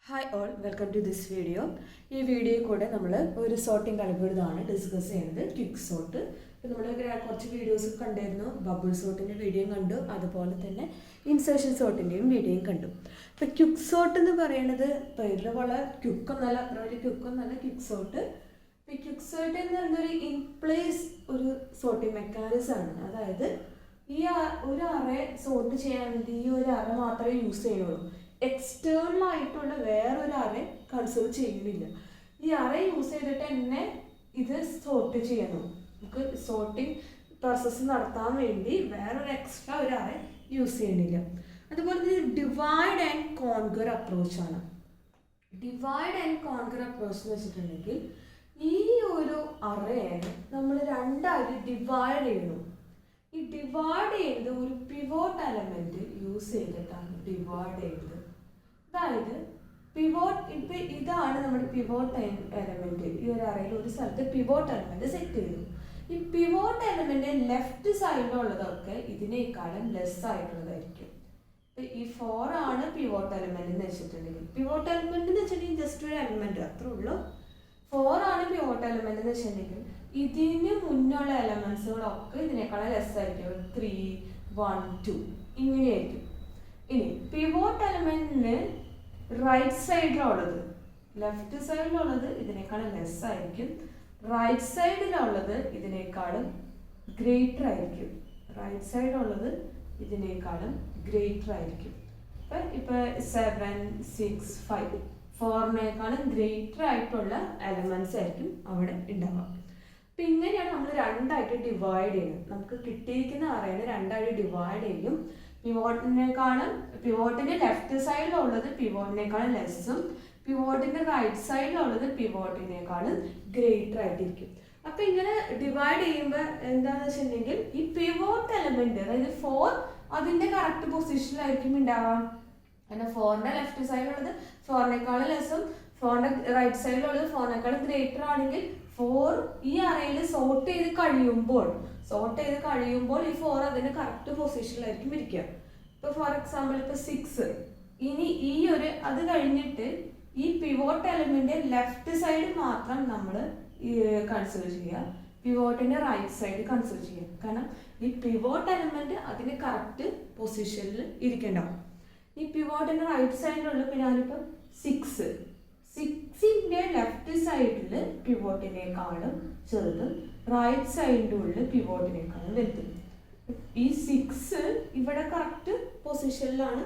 Hi all, welcome to this video. ഈ വീഡിയോയിൽ കൂടെ നമ്മൾ ഒരു സോർട്ടിംഗ് അൽഗോരിതമാണ് ഡിസ്കസ് ചെയ്യുന്നത്, ക്വിക്ക് സോർട്ട്. നമ്മൾ കുറച്ച് വീഡിയോസ് കണ്ടിരുന്നു, ബബിൾ സോർട്ടിൻ്റെ വീഡിയോയും കണ്ടു, അതുപോലെ തന്നെ ഇൻസേർഷൻ സോർട്ടിൻ്റെയും വീഡിയോയും കണ്ടു. അപ്പോൾ ക്വിക്ക് സോർട്ട് എന്ന് പറയുന്നത് പേരിൽ വളരെ ക്വിക്കൊന്നല്ല, അത്ര വലിയ ക്വിക്കൊന്നല്ല ക്വിക്ക് സോർട്ട്. ഇപ്പോൾ ക്വിക്ക് സോർട്ട് എന്ന് പറയുന്നത് ഒരു ഇൻപ്ലേസ് ഒരു സോർട്ടിംഗ് മെക്കാനിസം ആണ്. അതായത് ഈ ഒരു അറേ സോർട്ട് ചെയ്യാൻ വേണ്ടി ഈ ഒരു അറേ മാത്രമേ യൂസ് ചെയ്യുള്ളൂ. എക്സ്റ്റേണൽ ആയിട്ടുള്ള വേറൊരു അറേ കൺസിഡർ ചെയ്യുന്നില്ല. ഈ അറേ യൂസ് ചെയ്തിട്ട് തന്നെ ഇത് സോർട്ട് ചെയ്യണം. നമുക്ക് സോർട്ടിങ് പ്രോസസ്സ് നടത്താൻ വേണ്ടി വേറൊരു എക്സ്ട്രാ ഒരു അറേ യൂസ് ചെയ്യണില്ല. അതുപോലെ തന്നെ ഡിവൈഡ് ആൻഡ് കോൺകർ അപ്രോച്ചാണ്. ഡിവൈഡ് ആൻഡ് കോൺകർ അപ്രോച്ച് എന്ന് വെച്ചിട്ടുണ്ടെങ്കിൽ ഈ ഒരു അറേനെ നമ്മൾ രണ്ടായിട്ട് ഡിവൈഡ് ചെയ്യണം. ഈ ഡിവൈഡ് ചെയ്യുന്നത് ഒരു പിവോട്ട് എലമെന്റ് യൂസ് ചെയ്തിട്ടാണ് ഡിവൈഡ് ചെയ്യുന്നത്. അതായത് പിവോട്ട്, ഇപ്പം ഇതാണ് നമ്മുടെ പിവോട്ട് എലമെന്റ്. ഈ ഒരു അറയിൽ ഒരു സ്ഥലത്ത് പിവോട്ട് എലമെന്റ് സെറ്റ് ചെയ്തു. ഈ പിവോട്ട് എലമെന്റ് ലെഫ്റ്റ് സൈഡിലുള്ളതൊക്കെ ഇതിനേക്കാളും ലെസ് ആയിട്ടുള്ളതായിരിക്കും. ഈ 4 ആണ് പിവോട്ട് എലമെന്റ് എന്ന് വെച്ചിട്ടുണ്ടെങ്കിൽ, പിവോട്ട് എലമെന്റ് എന്ന് വെച്ചിട്ടുണ്ടെങ്കിൽ ജസ്റ്റ് ഒരു എലമെന്റ് അത്രേ ഉള്ളൂ. 4 ആണ് പിവോട്ട് എലമെന്റ് എന്ന് വെച്ചിട്ടുണ്ടെങ്കിൽ ഇതിന് മുന്നുള്ള എലമെന്റ്സുകളൊക്കെ ഇതിനേക്കാളും ലെസ് ആയിരിക്കും. 3, 1, 2 ഇങ്ങനെയായിരിക്കും. ഇനി പിവോട്ട് എലമെന്റിന് റൈറ്റ് സൈഡിലുള്ളത്, ലെഫ്റ്റ് സൈഡിലുള്ളത് ഇതിനേക്കാളും ലെസ് ആയിരിക്കും, റൈറ്റ് സൈഡിലുള്ളത് ഇതിനേക്കാളും ഗ്രേറ്റർ ആയിരിക്കും. റൈറ്റ് സൈഡിലുള്ളത് ഇതിനേക്കാളും ഗ്രേറ്റർ ആയിരിക്കും. ഇപ്പൊ 7, 6, 5 4നേക്കാളും ഗ്രേറ്റർ ആയിട്ടുള്ള എലമെന്റ്സ് ആയിരിക്കും അവിടെ ഉണ്ടാവുക. അപ്പം ഇങ്ങനെയാണ് നമ്മൾ രണ്ടായിട്ട് ഡിവൈഡ് ചെയ്യുന്നത്. നമുക്ക് കിട്ടിയിരിക്കുന്ന അറേനെ രണ്ടായിട്ട് ഡിവൈഡ് ചെയ്യും. പിവോട്ടിന്റെ ലെഫ്റ്റ് സൈഡിലുള്ളത് പിവോട്ടിനേക്കാളും ലെസ്സും പിവോട്ടിന്റെ റൈറ്റ് സൈഡിലുള്ളത് പിവോട്ടിനേക്കാളും ഗ്രേറ്റർ ആയിട്ടിരിക്കും. അപ്പൊ ഇങ്ങനെ ഡിവൈഡ് ചെയ്യുമ്പോൾ എന്താണെന്ന് വെച്ചിട്ടുണ്ടെങ്കിൽ ഈ പിവോട്ട് എലമെന്റ്, അതായത് 4 അതിന്റെ കറക്റ്റ് പൊസിഷനിലായിരിക്കും ഉണ്ടാവാം. കാരണം 4ന്റെ ലെഫ്റ്റ് സൈഡിലുള്ളത് 4നേക്കാളും ലെസ്സും 4ന്റെ റൈറ്റ് സൈഡിലുള്ളത് 4നേക്കാളും ഗ്രേറ്റർ ആണെങ്കിൽ 4 ഈ അറയിൽ സോർട്ട് ചെയ്ത് കഴിയുമ്പോൾ ഈ 4 അതിന്റെ കറക്റ്റ് പൊസിഷനിലായിരിക്കും ഇരിക്കുക. ഇപ്പൊ ഫോർ എക്സാമ്പിൾ ഇപ്പൊ 6, ഇനി ഈ ഒരു അത് കഴിഞ്ഞിട്ട് ഈ പിവോട്ട് എലമെന്റ് ലെഫ്റ്റ് സൈഡ് മാത്രം നമ്മൾ കൺസിഡർ ചെയ്യുക, പിവോട്ടിന്റെ റൈറ്റ് സൈഡ് കൺസിഡർ ചെയ്യുക. കാരണം ഈ പിവോട്ട് എലമെന്റ് അതിന് കറക്റ്റ് പൊസിഷനിൽ ഇരിക്കണ്ടാവും. ഈ പിവോട്ടിന്റെ റൈറ്റ് സൈഡിലുള്ള പിന്നെ ഞാനിപ്പം 6ന്റെ ലെഫ്റ്റ് സൈഡിൽ പിവോട്ടിനേക്കാളും ചെറുതും റൈറ്റ് സൈഡിൻ്റെ ഉള്ളിൽ പിവോട്ടിനേക്കാളും വലുതും. ഈ 6 ഇവിടെ കറക്റ്റ് പൊസിഷനിലാണ്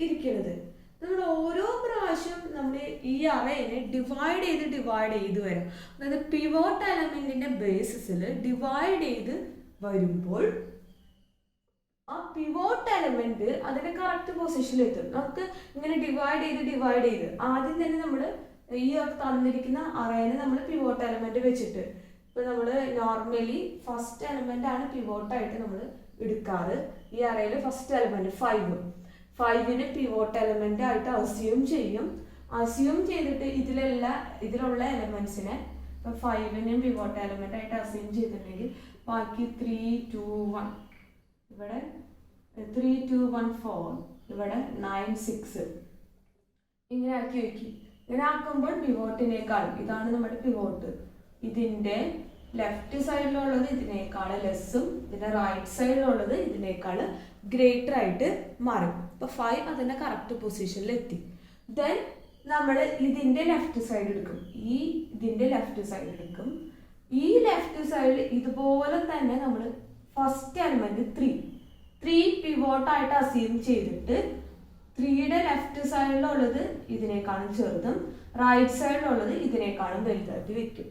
ഇരിക്കുന്നത്. നമ്മൾ ഓരോ പ്രാവശ്യം നമ്മൾ ഈ അറേനെ ഡിവൈഡ് ചെയ്ത് വരും. അതായത് പിവോട്ട് എലമെന്റിന്റെ ബേസിസിൽ ഡിവൈഡ് ചെയ്ത് വരുമ്പോൾ ആ പിവോട്ട് എലമെന്റ് അതിന്റെ കറക്റ്റ് പൊസിഷനിൽ എത്തും. നമുക്ക് ഇങ്ങനെ ഡിവൈഡ് ചെയ്ത് ആദ്യം തന്നെ നമ്മൾ ഈ തന്നിരിക്കുന്ന അറേനെ നമ്മൾ പിവോട്ട് എലമെന്റ് വെച്ചിട്ട്, ഇപ്പൊ നമ്മൾ നോർമലി ഫസ്റ്റ് എലമെന്റ് ആണ് പിവോട്ടായിട്ട് നമ്മൾ എടുക്കാറ്. ഈ അറയിൽ ഫസ്റ്റ് എലമെന്റ് 5ന് പിവോട്ട് എലമെന്റ് ആയിട്ട് അസ്യൂം ചെയ്തിട്ട് ഇതിലുള്ള എലമെന്റ്സിനെ ഇപ്പൊ 5നും പിവോട്ട് എലമെന്റ് ആയിട്ട് അസ്യൂം ചെയ്തിട്ടുണ്ടെങ്കിൽ ബാക്കി 3, 2, 1 ഇവിടെ 3, 2, 1, 4 ഇവിടെ 9, 6 ഇങ്ങനെ ആക്കി വെക്കും. ഇങ്ങനെ ആക്കുമ്പോൾ പിവോട്ടിനേക്കാളും, ഇതാണ് നമ്മുടെ പിവോട്ട്, ഇതിന്റെ ലെഫ്റ്റ് സൈഡിലുള്ളത് ഇതിനേക്കാളും ലെസ്സും ഇതിന്റെ റൈറ്റ് സൈഡിലുള്ളത് ഇതിനേക്കാളും ഗ്രേറ്റർ ആയിട്ട് മാറും. ഇപ്പൊ 5 അതിന്റെ കറക്റ്റ് പൊസിഷനിൽ എത്തി. ദെൻ നമ്മൾ ഇതിന്റെ ലെഫ്റ്റ് സൈഡ് എടുക്കും, ഇതിന്റെ ലെഫ്റ്റ് സൈഡ് എടുക്കും. ഈ ലെഫ്റ്റ് സൈഡിൽ ഇതുപോലെ തന്നെ നമ്മൾ ഫസ്റ്റ് എലമെന്റ് 3 പിവോട്ടായിട്ട് അസ്യൂം ചെയ്തിട്ട് 3യുടെ ലെഫ്റ്റ് സൈഡിലുള്ളത് ഇതിനേക്കാളും ചെറുതും റൈറ്റ് സൈഡിലുള്ളത് ഇതിനേക്കാളും വലുതായിട്ട് വെക്കും.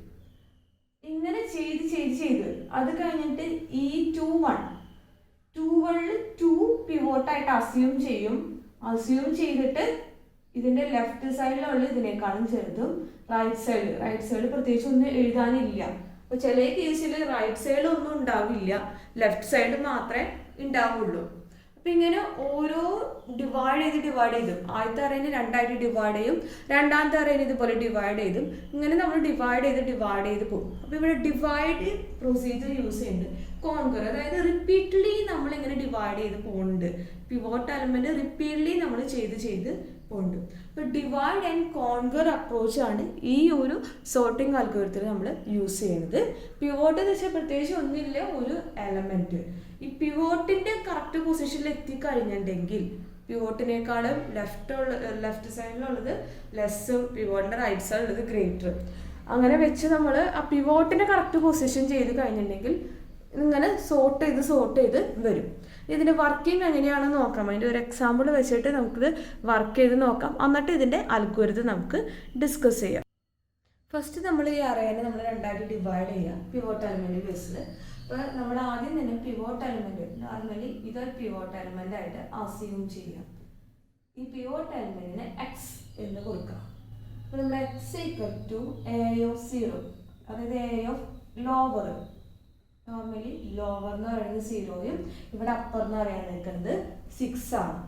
ഇങ്ങനെ ചെയ്ത് അത് കഴിഞ്ഞിട്ട് ഈ 2, 2 പിവോട്ടായിട്ട് അസ്യൂം ചെയ്തിട്ട് ഇതിന്റെ ലെഫ്റ്റ് സൈഡിലുള്ള ഇതിനേക്കാളും ചെറുതും റൈറ്റ് സൈഡ് പ്രത്യേകിച്ച് ഒന്നും എഴുതാനില്ല. അപ്പൊ ചില കേസിൽ റൈറ്റ് സൈഡിൽ ഒന്നും ഉണ്ടാവില്ല, ലെഫ്റ്റ് സൈഡ് മാത്രമേ ഉണ്ടാവുള്ളൂ. അപ്പൊ ഇങ്ങനെ ഓരോ ഡിവൈഡ് ചെയ്ത് ആദ്യത്തെ അറേനെ രണ്ടായിട്ട് ഡിവൈഡ് ചെയ്യും, രണ്ടാമത്തെ അറേനെ ഇതുപോലെ ഡിവൈഡ് ചെയ്തും, ഇങ്ങനെ നമ്മൾ ഡിവൈഡ് ചെയ്ത് പോകും. അപ്പൊ ഇവിടെ ഡിവൈഡ് പ്രൊസീജിയർ യൂസ് ചെയ്യുന്നുണ്ട്. കോൺകർ, അതായത് റിപ്പീറ്റ്ലി നമ്മൾ ഇങ്ങനെ ഡിവൈഡ് ചെയ്ത് പോകുന്നുണ്ട്. പിവോട്ട് എലമെന്റ് റിപ്പീറ്റ്ലി നമ്മൾ ചെയ്ത് ഉണ്ട്. അപ്പോൾ ഡിവൈഡ് ആൻഡ് കോൺകർ അപ്രോച്ചാണ് ഈ ഒരു സോർട്ടിംഗ് അൽഗോരിതത്തിൽ നമ്മൾ യൂസ് ചെയ്യുന്നത്. പിവോട്ട് എന്ന് വെച്ചാൽ പ്രത്യേകിച്ച് ഒന്നുമില്ല, ഒരു എലമെൻറ്റ് ഈ പിവോട്ടിൻ്റെ കറക്റ്റ് പൊസിഷനിൽ എത്തിക്കഴിഞ്ഞിട്ടുണ്ടെങ്കിൽ പിവോട്ടിനേക്കാളും ലെഫ്റ്റ് സൈഡിലുള്ളത് ലെസ്സും പിവോട്ടിൻ്റെ റൈറ്റ് സൈഡിലുള്ളത് ഗ്രേറ്റർ, അങ്ങനെ വെച്ച് നമ്മൾ ആ പിവോട്ടിൻ്റെ കറക്റ്റ് പൊസിഷൻ ചെയ്ത് കഴിഞ്ഞിട്ടുണ്ടെങ്കിൽ ഇങ്ങനെ സോർട്ട് ചെയ്ത് വരും. ഇതിൻ്റെ വർക്കിംഗ് എങ്ങനെയാണെന്ന് നോക്കാം. അതിൻ്റെ ഒരു എക്സാമ്പിൾ വെച്ചിട്ട് നമുക്കിത് വർക്ക് ചെയ്ത് നോക്കാം. എന്നിട്ട് ഇതിൻ്റെ അൽഗോരിതം നമുക്ക് ഡിസ്കസ് ചെയ്യാം. ഫസ്റ്റ് നമ്മൾ ഈ അറേനെ നമ്മൾ രണ്ടായിട്ട് ഡിവൈഡ് ചെയ്യാം പിവോട്ട് എലമെൻറ്റ് ബേസിൽ. അപ്പോൾ നമ്മൾ ആദ്യം തന്നെ പിവോട്ട് എലമെൻറ്റ് നോർമലി ഇതൊരു പിവോട്ട് എലമെൻ്റ് ആയിട്ട് അസ്യൂം ചെയ്യാം. ഈ പിവോട്ട് എലമെൻറ്റിന് എക്സ് എന്ന് കൊടുക്കാം. അപ്പോൾ നമ്മൾ X equal to A of 0, അതായത് A of lower. Normally lower എന്ന് പറയുന്നത് 0യും ഇവിടെ അപ്പർ എന്ന് പറയാൻ നിൽക്കുന്നത് 6 ആണ്.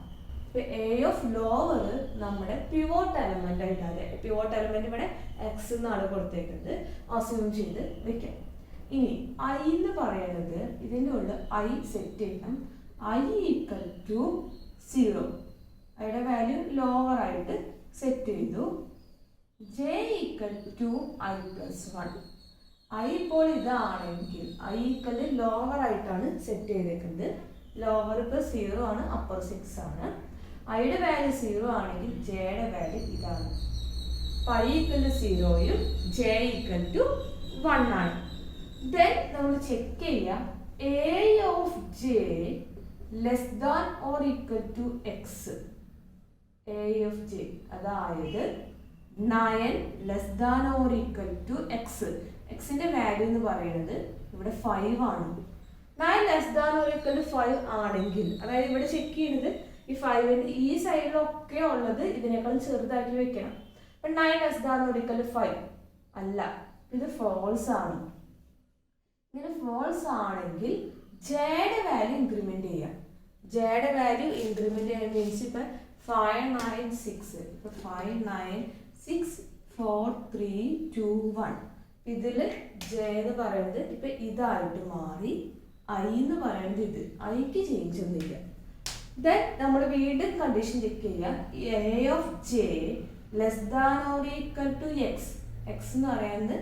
ഇപ്പോൾ എ ഓഫ് ലോവർ നമ്മുടെ പിവോട്ട് എലമെൻ്റ് ആയിട്ടാണ്. പിവോട്ട് എലമെൻ്റ് ഇവിടെ എക്സ് എന്നാണ് കൊടുത്തേക്കുന്നത്, അസ്യൂം ചെയ്ത് വെക്കാം. ഇനി ഐ എന്ന് പറയുന്നത് ഇതിൻ്റെ ഉള്ളിൽ ഐ സെറ്റ് ചെയ്യണം. ഐ ഈക്വൽ ടു 0, അതിയുടെ വാല്യൂ ലോവർ ആയിട്ട് സെറ്റ് ചെയ്തു. J equal to I plus 1. I ഇപ്പോൾ ഇതാണെങ്കിൽ ഐ ഈക്വൽ ലോവർ ആയിട്ടാണ് സെറ്റ് ചെയ്തേക്കുന്നത്. ലോവർ ഇപ്പോൾ 0 ആണ്, അപ്പർ 6 ആണ്. ഐയുടെ വാല്യൂ 0 ആണെങ്കിൽ ജെയുടെ വാല്യൂ ഇതാണ്. ഐ ഈക്വൽ ടു 0യും ജെ ഈക്വൽ ടു 1 ആണ്. ദെൻ നമ്മൾ ചെക്ക് ചെയ്യാം A of J less than or equal to X. A of J അതായത് 9 less than or equal to X. എക്സിൻ്റെ വാല്യൂ എന്ന് പറയുന്നത് ഇവിടെ 5 ആണ്. 9 less than or equal to 5 ആണെങ്കിൽ, അതായത് ഇവിടെ ചെക്ക് ചെയ്യുന്നത് ഈ 5ൻ്റെ ഈ സൈഡിലൊക്കെ ഉള്ളത് ഇതിനേക്കാൾ ചെറുതായിട്ട് വെക്കണം. അപ്പം 9 less than or equal to 5 അല്ല, ഇത് ഫോൾസ് ആണ്. ഇങ്ങനെ ഫോൾസ് ആണെങ്കിൽ ജെയുടെ വാല്യൂ ഇൻക്രിമെന്റ് ചെയ്യാം. ജെയുടെ വാല്യൂ ഇൻക്രിമെന്റ് ചെയ്യാൻ മീൻസ് ഇപ്പം 5 9 6, ഇപ്പം 5 9 6 4 3 2 1. ഇതിൽ ജെ എന്ന് പറയുന്നത് ഇപ്പം ഇതായിട്ട് മാറി. ഐ എന്ന് പറയുന്നത് ഇത്, ഐക്ക് ചേഞ്ച് ഒന്നുമില്ല. ദെൻ നമ്മൾ വീണ്ടും കണ്ടീഷൻ ചെക്ക് ചെയ്യാം. A of J less than or equal to X. X എന്ന് പറയുന്നത്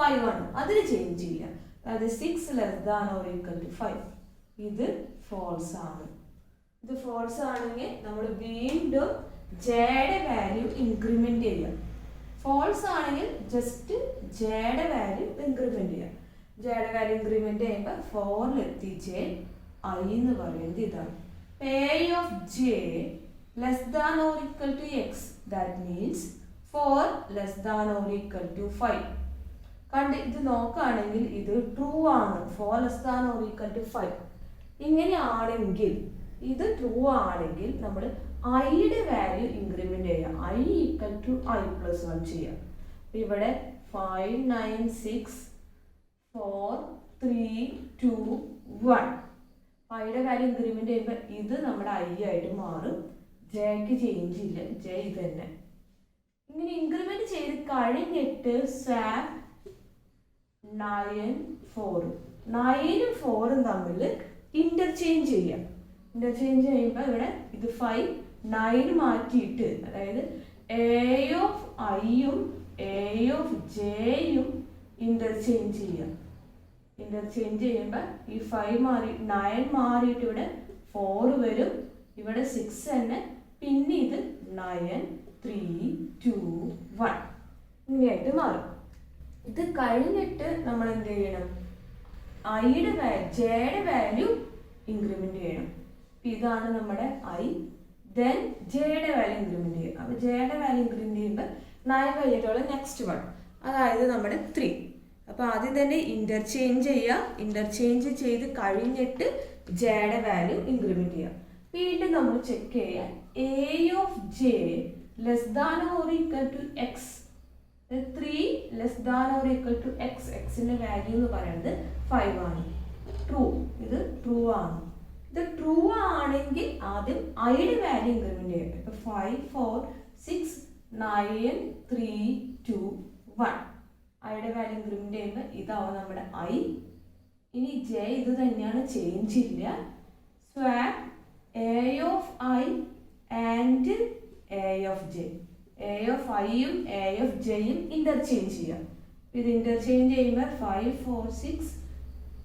5 ആണ്, അതിൽ ചേഞ്ച് ഇല്ല. അതായത് 6 less than or equal to 5. ഇത് ഫോൾസ് ആണ്. ഇത് ഫോൾസ് ആണെങ്കിൽ നമ്മൾ വീണ്ടും ജെയുടെ വാല്യൂ ഇൻക്രിമെന്റ് ചെയ്യാം. ഫോൾസ് ആണെങ്കിൽ ജസ്റ്റ് ജെയുടെ വാല്യൂ ഇൻക്രിമെന്റ് ചെയ്യാം. ജെയുടെ വാല്യൂ ഇൻക്രിമെന്റ് ചെയ്യുമ്പോൾ 4 എത്തിച്ച് ഐ എന്ന് പറയുന്നത് ഇതാണ്. A of J less than or equal to X, that means 4 less than or equal to 5. കണ്ട് ഇത് നോക്കുകയാണെങ്കിൽ ഇത് ട്രൂ ആണ്. 4 less than or equal to 5 ഇങ്ങനെയാണെങ്കിൽ, ഇത് ട്രൂ ആണെങ്കിൽ നമ്മൾ ഐയുടെ വാല്യൂ ഇൻക്രിമെന്റ് ചെയ്യാം. I equal to I plus 1 ചെയ്യാം. ഇവിടെ 5 9 6 4 3 2 1. ഐയുടെ വാല്യൂ ഇൻക്രിമെന്റ് ചെയ്യുമ്പോൾ ഇത് നമ്മുടെ ഐ ആയിട്ട് മാറും. ജെക്ക് ചേഞ്ച് ഇല്ല, ജെ ഇത് തന്നെ. ഇങ്ങനെ ഇൻക്രിമെന്റ് ചെയ്ത് കഴിഞ്ഞിട്ട് സ്വാപ്പ് 9 4, 9ഉം 4ഉം തമ്മിൽ ഇന്റർചേഞ്ച് ചെയ്യാം. ഇന്റർചേഞ്ച് ചെയ്യുമ്പോൾ ഇവിടെ ഇത് 5 9 മാറ്റിയിട്ട്, അതായത് എ ഓഫ് ഐയും എ ഓഫ് ജെയും ഇന്റർചേഞ്ച് ചെയ്യാം. ഇന്റർചേഞ്ച് ചെയ്യുമ്പോൾ ഈ 5 മാറി 9 മാറിയിട്ട് ഇവിടെ 4 വരും, ഇവിടെ 6 തന്നെ, പിന്നെ ഇത് 9 3 2 1 ഇങ്ങനെയായിട്ട് മാറും. ഇത് കഴിഞ്ഞിട്ട് നമ്മൾ എന്ത് ചെയ്യണം? ഐയുടെ ജെയുടെ വാല്യൂ ഇൻക്രിമെന്റ് ചെയ്യണം. ഇതാണ് നമ്മുടെ ഐ. ദെൻ ജെയുടെ വാല്യൂ ഇൻക്രിമെന്റ് ചെയ്യും. അപ്പോൾ ജെയുടെ വാല്യൂ ഇൻക്രിമെന്റ് ചെയ്യുമ്പോൾ 9 കഴിഞ്ഞിട്ടുള്ള നെക്സ്റ്റ് 1, അതായത് നമ്മുടെ 3. അപ്പോൾ ആദ്യം തന്നെ ഇന്റർചേഞ്ച് ചെയ്യുക. ഇന്റർചേഞ്ച് ചെയ്ത് കഴിഞ്ഞിട്ട് ജെയുടെ വാല്യൂ ഇൻക്രിമെന്റ് ചെയ്യുക. വീണ്ടും നമ്മൾ ചെക്ക് ചെയ്യുക. A of J less than or equal to X. 3 less than or equal to X. എക്സിന്റെ വാല്യൂ എന്ന് പറയുന്നത് 5 ആണ്. ട്രൂ, ഇത് ട്രൂ ആണ്. ഇത് ട്രൂ ആണെങ്കിൽ ആദ്യം ഐയുടെ വാല്യൂ ഇൻക്രിമെന്റ് ചെയ്യും. ഇപ്പൊ 5 4 6 9 3 2 1. ഐയുടെ വാല്യൂ ഇൻക്രിമെന്റ് ചെയ്യുമ്പോൾ ഇതാവും നമ്മുടെ ഐ. ഇനി ജെ ഇത് തന്നെയാണ്, ചേഞ്ച് ഇല്ല. Swap A of I and A of J. A of ഐയും എ ഓഫ് ജെയും ഇന്റർചേഞ്ച് ചെയ്യാം. ഇത് ഇന്റർചേഞ്ച് ചെയ്യുമ്പോൾ 5 4 6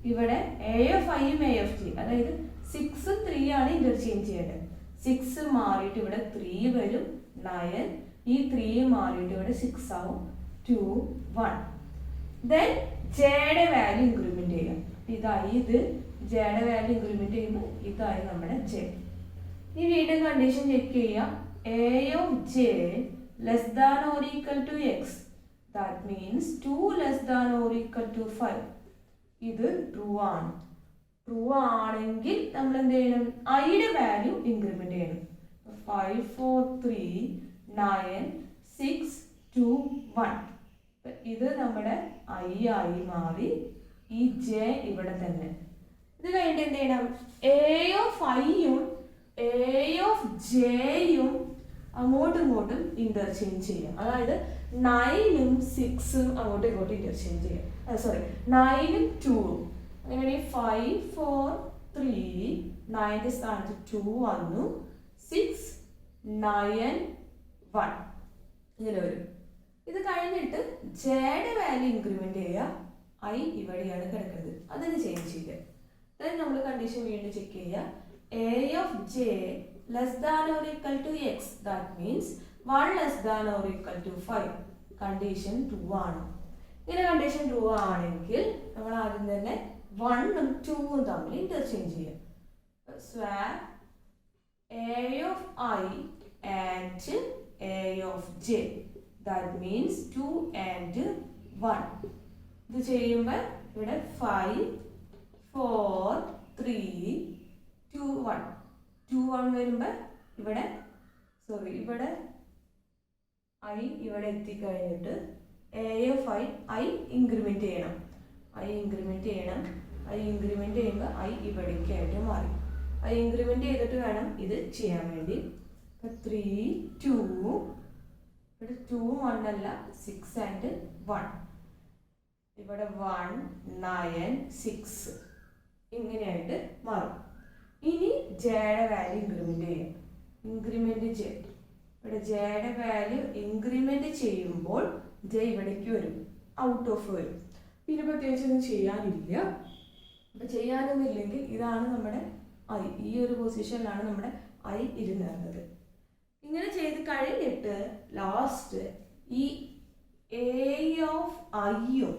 ഇവിടെ എ ഓഫ് ഐയും എ ഓഫ് ജെ, അതായത് 6 3 ആണ് ഇന്റർചേഞ്ച് ചെയ്യേണ്ടത്. 6 മാറിയിട്ട് ഇവിടെ 3 വരും 9. ഈ 3 മാറിയിട്ട് ഇവിടെ 6 ആവും 2 1. ദെൻ ജെയുടെ വാല്യൂ ഇൻക്രിമെന്റ് ചെയ്യാം. ഇതായി ഇത് ജെയുടെ വാല്യൂ ഇൻക്രിമെന്റ് ചെയ്യുമ്പോൾ ഇതായി നമ്മുടെ ജെ. ഈ വീണ്ടും കണ്ടീഷൻ ചെക്ക് ചെയ്യാം. A of J less than or equal to X. That means 2 less than or equal to 5. ഇത് ട്രൂ ആണ്. ട്രൂ ആണെങ്കിൽ നമ്മൾ എന്ത് ചെയ്യണം? ഐയുടെ വാല്യൂ ഇൻക്രിമെന്റ് ചെയ്യണം. 5 4 3 9 6 2 1. ഇത് നമ്മുടെ ഐ ആയി മാറി. ഈ ജെ ഇവിടെ തന്നെ. ഇത് കഴിഞ്ഞിട്ട് എന്ത് ചെയ്യണം? എ ഓഫ് ഐയും എ ഓഫ് ജെയും അങ്ങോട്ടും ഇങ്ങോട്ടും ഇന്റർചേഞ്ച് ചെയ്യാം. അതായത് 9ഉം 6ഉം അങ്ങോട്ടും ഇങ്ങോട്ടും ഇന്റർചേഞ്ച് ചെയ്യാം. സോറി 9ഉം 2ഉം. അങ്ങനെയാണെങ്കിൽ 5 4 3 9ന്റെ സ്ഥാനത്ത് 2 വന്നു. 6 9 1 ഇങ്ങനെ വരും. ഇത് കഴിഞ്ഞിട്ട് ജെയുടെ വാല്യൂ ഇൻക്രിമെന്റ് ചെയ്യുക. ഐ ഇവിടെയാണ് കിടക്കുന്നത്, അതിന് ചേഞ്ച് ചെയ്യുക. ദെൻ നമ്മൾ കണ്ടീഷൻ വീണ്ടും ചെക്ക് ചെയ്യുക. A of J less than or equal to X. That means 1 less than or equal to 5. Condition true ആണ്. ഇങ്ങനെ കണ്ടീഷൻ ട്രൂ ആണെങ്കിൽ നമ്മൾ ആദ്യം തന്നെ 1ഉം 2ഉം തമ്മിൽ ഇന്റർചേഞ്ച് ചെയ്യാം. Swap A of I and A of J. That means 2 and 1. ഇത് ചെയ്യുമ്പോൾ ഇവിടെ 5 4 3 2 1 2 1 വരുമ്പോൾ ഇവിടെ ഇവിടെ ഐ ഇവിടെ എത്തിക്കഴിഞ്ഞിട്ട് എ ഓഫ് ഐ ഇൻക്രിമെന്റ് ചെയ്യണം. ഐ ഇൻക്രിമെന്റ് ചെയ്യുമ്പോൾ ഐ ഇവിടേക്കായിട്ട് മാറി. ഐ ഇൻക്രിമെന്റ് ചെയ്തിട്ട് വേണം ഇത് ചെയ്യാൻ വേണ്ടി. 3 2 ഇവിടെ 2 1 അല്ല 6 and 1. ഇവിടെ 1 9 6 ഇങ്ങനെയായിട്ട് മാറും. ഇനി ജെയുടെ വാല്യൂ ഇൻക്രിമെന്റ് ചെയ്യാം. Increment J. ഇവിടെ ജെയുടെ വാല്യൂ ഇൻക്രിമെന്റ് ചെയ്യുമ്പോൾ ജെ ഇവിടേക്ക് വരും, ഔട്ട് ഓഫ് വരും. പിന്നെ പ്രത്യേകിച്ച് ഒന്നും ചെയ്യാനില്ല. അപ്പം ചെയ്യാനൊന്നുമില്ലെങ്കിൽ ഇതാണ് നമ്മുടെ ഐ. ഈ ഒരു പൊസിഷനിലാണ് നമ്മുടെ ഐ ഇരുന്നത്. ഇങ്ങനെ ചെയ്ത് കഴിഞ്ഞിട്ട് ലാസ്റ്റ് ഈ എ ഓഫ് ഐയും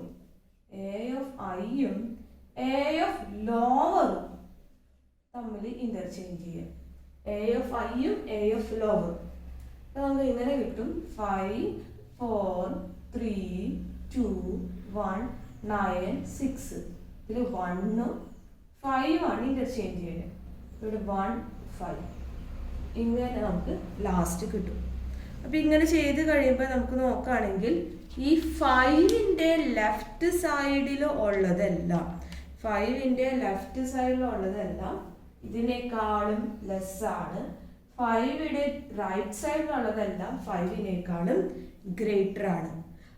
എ ഓഫ് ലോവറും തമ്മിൽ ഇന്റർചേഞ്ച് ചെയ്യാം. എ ഓഫ് ഐയും എ ഓഫ് ലോവറും നമുക്ക് ഇങ്ങനെ കിട്ടും. 5 4 3 2 1 9 6. ഇതിൽ 1ഉം 5ഉം ആണ് ഇന്റർചേഞ്ച് ചെയ്യുന്നത്. ഇവിടെ 1 5 ഇങ്ങനെ നമുക്ക് ലാസ്റ്റ് കിട്ടും. അപ്പം ഇങ്ങനെ ചെയ്ത് കഴിയുമ്പോൾ നമുക്ക് നോക്കുകയാണെങ്കിൽ ഈ 5ന്റെ ലെഫ്റ്റ് സൈഡിൽ ഉള്ളതെല്ലാം ഇതിനേക്കാളും ലെസ്സാണ്. 5യുടെ റൈറ്റ് സൈഡിലുള്ളതെല്ലാം 5നേക്കാളും ഗ്രേറ്റർ ആണ്.